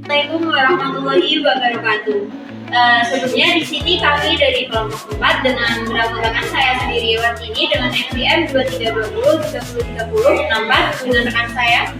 Assalamualaikum warahmatullahi wabarakatuh. Sebelumnya di sini kami dari kelompok 4 dengan menggunakan saya sendiri Wartini dengan NPM 2320 3030 64 dengan rekan saya.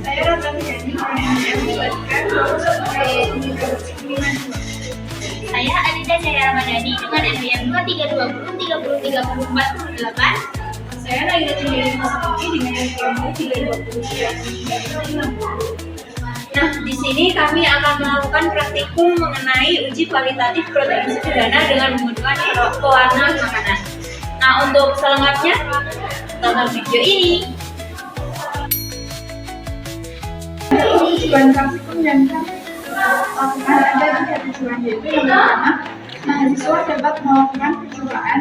Saya Ratna Tiani dengan NPM 2320 Saya Adinda Jaya Ramadhani dengan NPM 2320 3030 48. Saya Naila Cindiri Masuki dengan NPM 320 Nah, di sini kami akan melakukan praktikum mengenai uji kualitatif protein sederhana dengan menggunakan pewarna makanan. Nah, untuk selengkapnya tonton video ini. Tujuan praktikum yang kami lakukan ada 3 tujuan, yaitu yang pertama, mahasiswa dapat melakukan percobaan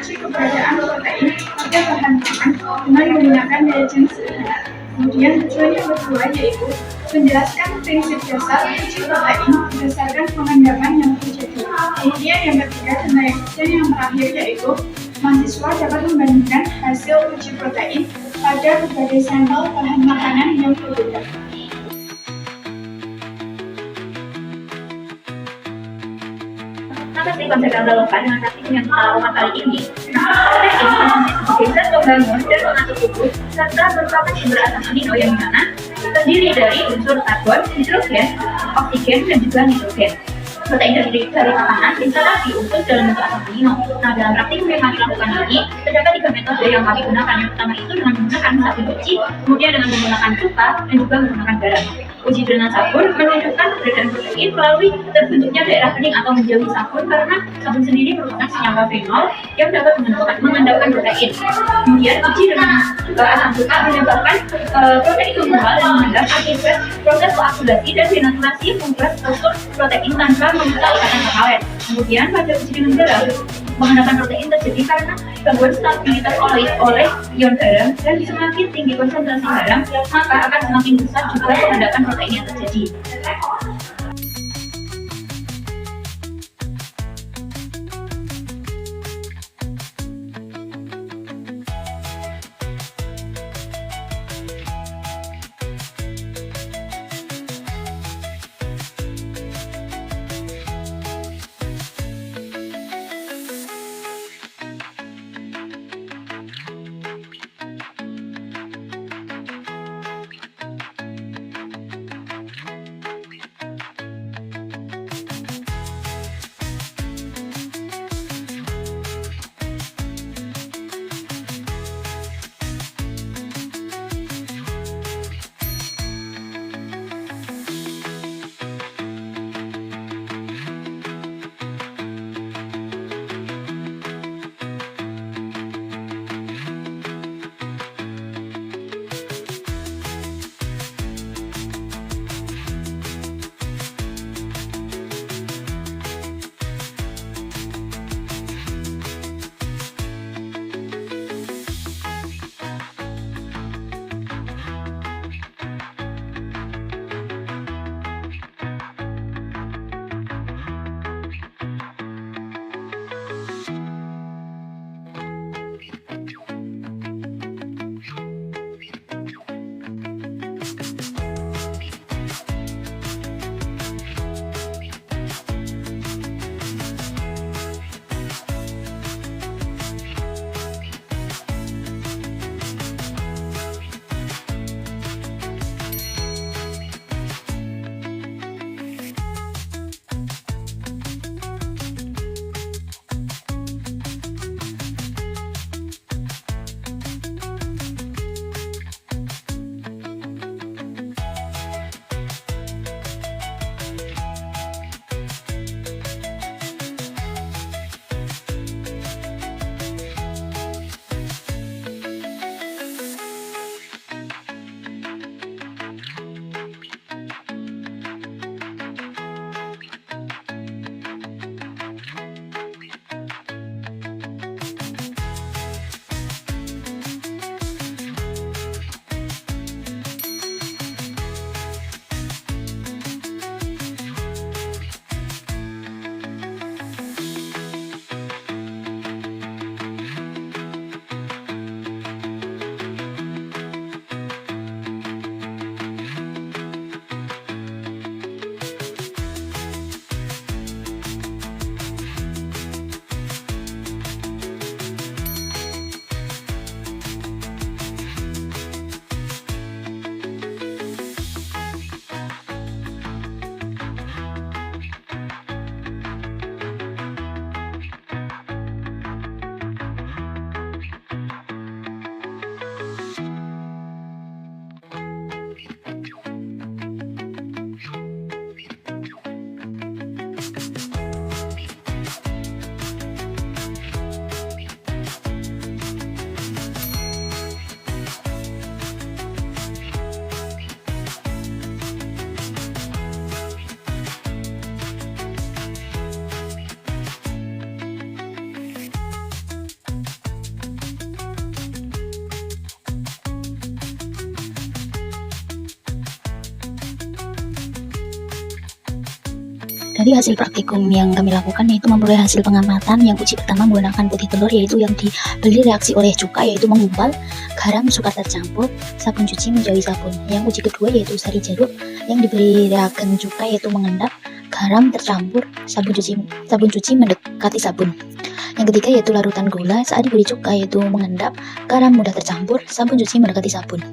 uji keberadaan protein pada bahan pangan dengan menggunakan reagen sederhana. Kemudian tujuan yang kedua yaitu menjelaskan prinsip dasar uji protein berdasarkan pengalaman yang terjadi. Kemudian yang ketiga dan yang terakhir yaitu mahasiswa dapat membandingkan hasil uji protein pada berbagai sampel bahan makanan yang berbeda. Apa sih konsep yang relevan dengan praktikum yang kita lakukan kali ini? Protein sebagai zat pembangun dan pengatur tubuh serta merupakan sumber asam amino yang dimana terdiri dari unsur karbon, hidrogen, oksigen, dan juga nitrogen. Protein dari makanan bisa diutus dalam bentuk asam amino. Nah, dalam praktikum yang kami lakukan ini terdapat 3 metode yang kami gunakan. Yang pertama itu dengan menggunakan sabun cuci, kemudian dengan menggunakan cuka, dan juga menggunakan garam. Uji dengan sabun menunjukkan keberadaan protein melalui terbentuknya daerah kening atau menjauhi sabun karena sabun sendiri merupakan senyawa fenol yang dapat mengandalkan protein. Kemudian uji dengan asam cuka menyebabkan protein menguap dan mengendap akibat proses koagulasi dan denaturasi yang membuat struktur protein tanpa membuka ikatan pengawet. Kemudian pada uji dengan garam, menggunakan protein terjadi karena gangguan stabilitas oleh ion garam, dan semakin tinggi konsentrasi garam maka akan semakin besar juga pengendapan protein yang terjadi. Dari hasil praktikum yang kami lakukan yaitu memperoleh hasil pengamatan yang uji pertama menggunakan putih telur, yaitu yang diberi reaksi oleh cuka yaitu menggumpal, garam, sukar tercampur, sabun cuci menjauhi sabun. Yang uji kedua yaitu sari jeruk yang diberi reagen cuka yaitu mengendap, garam tercampur, sabun cuci mendekati sabun. Yang ketiga yaitu larutan gula saat diberi cuka yaitu mengendap, garam mudah tercampur, sabun cuci mendekati sabun.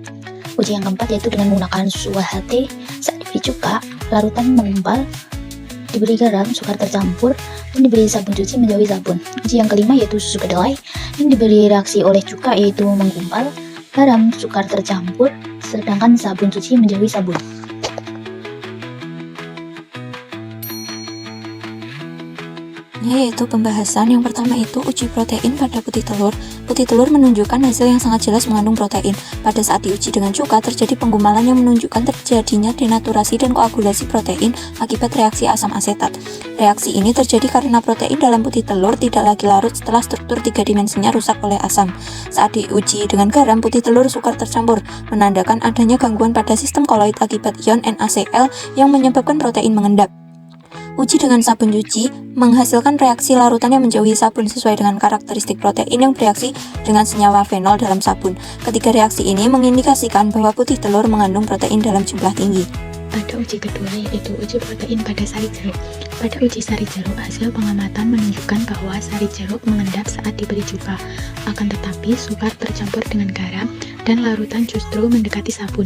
Uji yang keempat yaitu dengan menggunakan susu UHT saat diberi cuka, larutan menggumpal, diberi garam, sukar tercampur, dan diberi sabun cuci menjauhi sabun. Uji yang kelima yaitu susu kedelai yang diberi reaksi oleh cuka yaitu menggumpal, garam, sukar tercampur, sedangkan sabun cuci menjauhi sabun. Yaitu pembahasan yang pertama itu uji protein pada putih telur. Putih telur menunjukkan hasil yang sangat jelas mengandung protein. Pada saat diuji dengan cuka terjadi penggumpalan yang menunjukkan terjadinya denaturasi dan koagulasi protein akibat reaksi asam asetat. Reaksi ini terjadi karena protein dalam putih telur tidak lagi larut setelah struktur 3 dimensinya rusak oleh asam. Saat diuji dengan garam, putih telur sukar tercampur, menandakan adanya gangguan pada sistem koloid akibat ion NaCl yang menyebabkan protein mengendap. Uji dengan sabun cuci menghasilkan reaksi larutan yang menjauhi sabun sesuai dengan karakteristik protein yang bereaksi dengan senyawa fenol dalam sabun. Ketiga reaksi ini mengindikasikan bahwa putih telur mengandung protein dalam jumlah tinggi. Pada uji kedua yaitu uji protein pada sari jeruk. Pada uji sari jeruk, hasil pengamatan menunjukkan bahwa sari jeruk mengendap saat diberi cuka. Akan tetapi sukar tercampur dengan garam dan larutan justru mendekati sabun.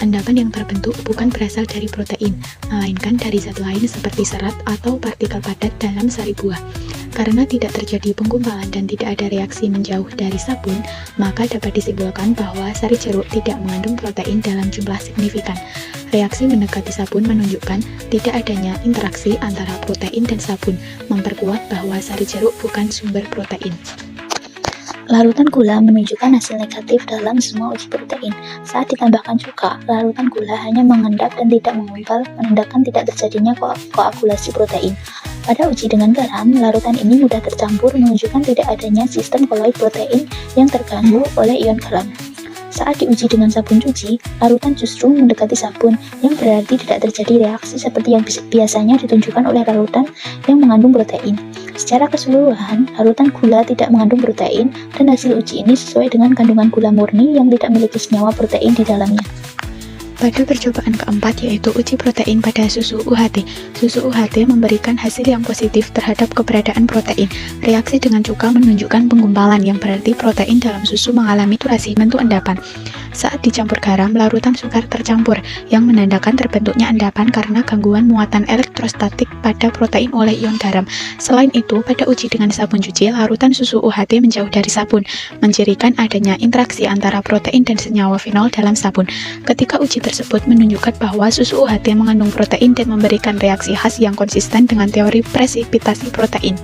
Endapan yang terbentuk bukan berasal dari protein, melainkan dari zat lain seperti serat atau partikel padat dalam sari buah. Karena tidak terjadi penggumpalan dan tidak ada reaksi menjauh dari sabun, maka dapat disimpulkan bahwa sari jeruk tidak mengandung protein dalam jumlah signifikan. Reaksi mendekati sabun menunjukkan tidak adanya interaksi antara protein dan sabun, memperkuat bahwa sari jeruk bukan sumber protein. Larutan gula menunjukkan hasil negatif dalam semua uji protein. Saat ditambahkan cuka, larutan gula hanya mengendap dan tidak menggumpal, menandakan tidak terjadinya koagulasi protein. Pada uji dengan garam, larutan ini mudah tercampur, menunjukkan tidak adanya sistem koloid protein yang terganggu oleh ion garam. Saat diuji dengan sabun cuci, larutan justru mendekati sabun, yang berarti tidak terjadi reaksi seperti yang biasanya ditunjukkan oleh larutan yang mengandung protein. Secara keseluruhan, larutan gula tidak mengandung protein, dan hasil uji ini sesuai dengan kandungan gula murni yang tidak memiliki senyawa protein di dalamnya. Pada percobaan keempat yaitu uji protein pada susu UHT. Susu UHT memberikan hasil yang positif terhadap keberadaan protein. Reaksi dengan cuka menunjukkan penggumpalan yang berarti protein dalam susu mengalami durasi bentuk endapan. Saat dicampur garam, larutan sukar tercampur yang menandakan terbentuknya endapan karena gangguan muatan elektrostatik pada protein oleh ion garam. Selain itu, pada uji dengan sabun cuci, larutan susu UHT menjauh dari sabun, mencirikan adanya interaksi antara protein dan senyawa fenol dalam sabun. Ketika uji tersebut menunjukkan bahwa susu UHT mengandung protein dan memberikan reaksi khas yang konsisten dengan teori presipitasi protein.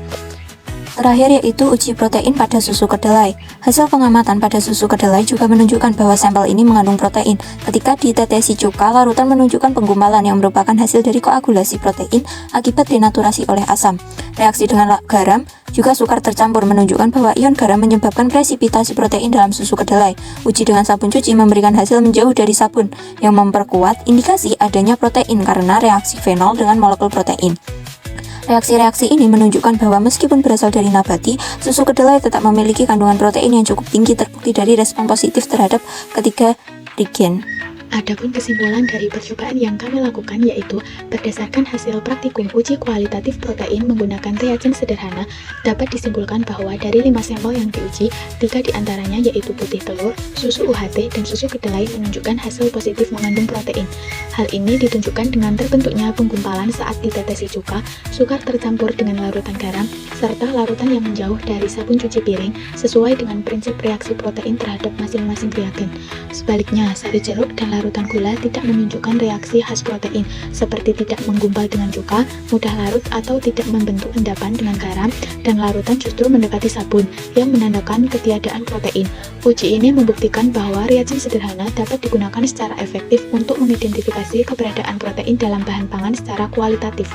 Terakhir yaitu uji protein pada susu kedelai. Hasil pengamatan pada susu kedelai juga menunjukkan bahwa sampel ini mengandung protein. Ketika ditetesi cuka, larutan menunjukkan penggumpalan yang merupakan hasil dari koagulasi protein akibat denaturasi oleh asam. Reaksi dengan garam juga sukar tercampur menunjukkan bahwa ion garam menyebabkan presipitasi protein dalam susu kedelai. Uji dengan sabun cuci memberikan hasil menjauh dari sabun, yang memperkuat indikasi adanya protein karena reaksi fenol dengan molekul protein. Reaksi-reaksi ini menunjukkan bahwa meskipun berasal dari nabati, susu kedelai tetap memiliki kandungan protein yang cukup tinggi, terbukti dari respon positif terhadap ketiga regen. Adapun kesimpulan dari percobaan yang kami lakukan yaitu berdasarkan hasil praktikum uji kualitatif protein menggunakan reagen sederhana, dapat disimpulkan bahwa dari 5 sampel yang diuji, 3 diantaranya yaitu putih telur, susu UHT, dan susu kedelai menunjukkan hasil positif mengandung protein. Hal ini ditunjukkan dengan terbentuknya penggumpalan saat ditetesi cuka, sukar tercampur dengan larutan garam, serta larutan yang menjauh dari sabun cuci piring sesuai dengan prinsip reaksi protein terhadap masing-masing reagen. Sebaliknya, sari jeruk dan larutan gula tidak menunjukkan reaksi khas protein, seperti tidak menggumpal dengan cuka, mudah larut atau tidak membentuk endapan dengan garam, dan larutan justru mendekati sabun, yang menandakan ketiadaan protein. Uji ini membuktikan bahwa reagen sederhana dapat digunakan secara efektif untuk mengidentifikasi keberadaan protein dalam bahan pangan secara kualitatif.